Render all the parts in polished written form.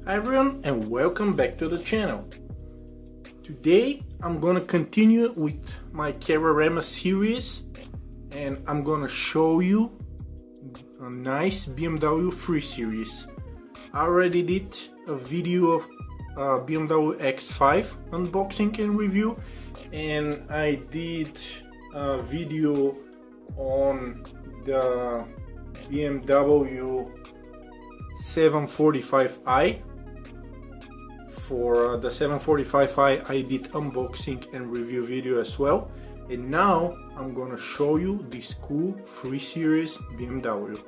Hi everyone and welcome back to the channel. Today I'm gonna continue with my Cararama series and I'm gonna show you a nice BMW 3 Series. I already did a video of BMW X5 unboxing and review, and I did a video on the BMW 745i. For the 745i I did unboxing and review video as well, and now I'm gonna show you this cool 3 Series BMW.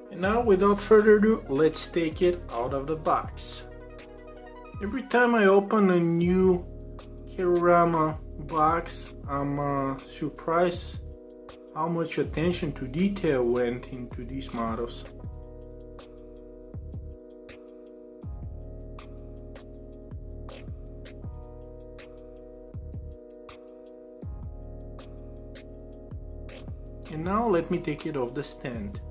And now, without further ado, let's take it out of the box. Every time I open a new Cararama box, I'm surprised how much attention to detail went into these models. And now let me take it off the stand.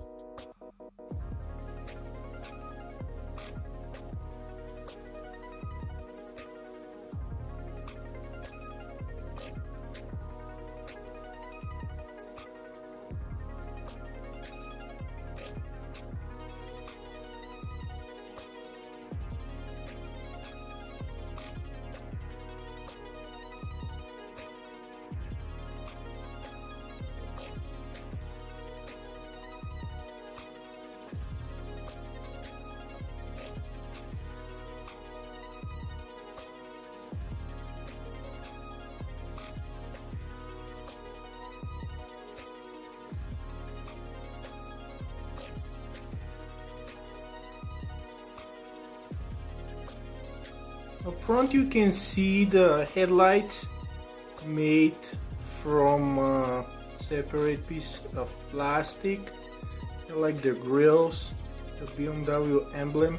Up front you can see the headlights made from a separate piece of plastic. I like the grills, the BMW emblem,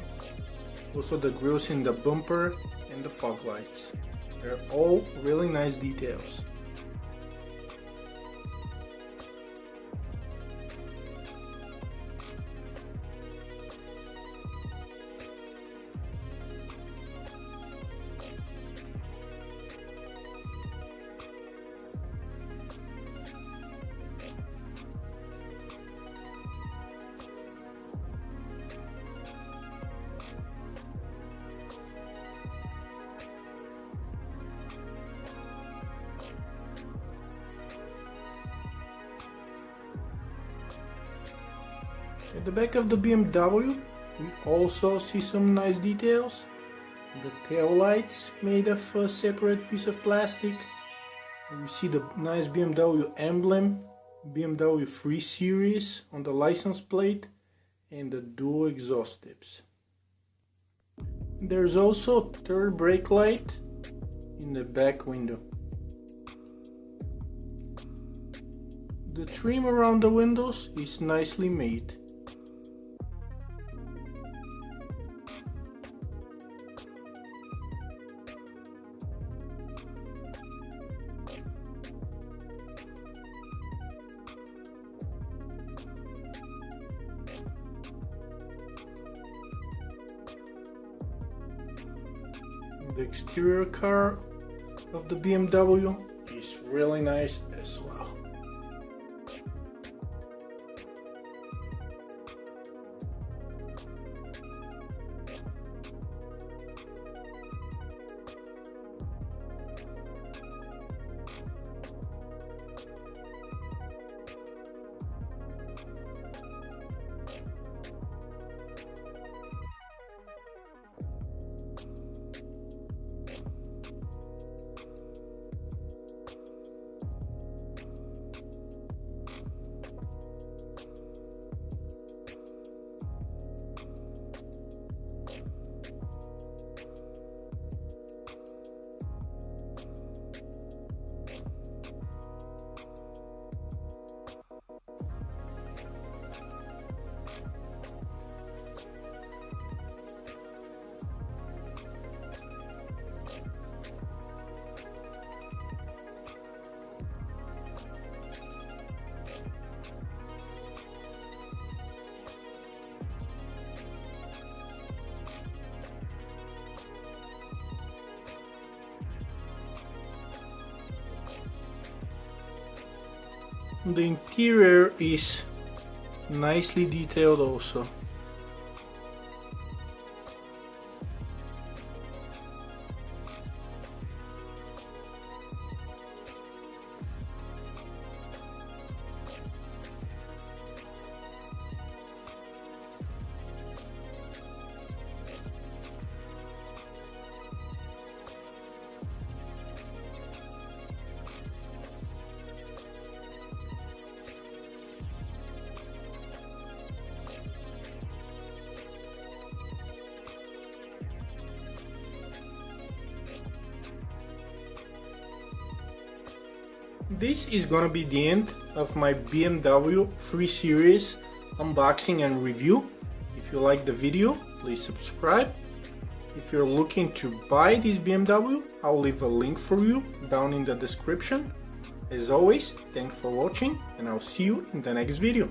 also the grills in the bumper and the fog lights. They're all really nice details. At the back of the BMW, we also see some nice details. The tail lights made of a separate piece of plastic. We see the nice BMW emblem, BMW 3 Series on the license plate, and the dual exhaust tips. There's also a third brake light in the back window. The trim around the windows is nicely made. The exterior car of the BMW is really nice as well. The interior is nicely detailed also. This is gonna be the end of my BMW 3 Series unboxing and review. If you like the video, please subscribe. If you're looking to buy this BMW, I'll leave a link for you down in the description. As always, thanks for watching, and I'll see you in the next video.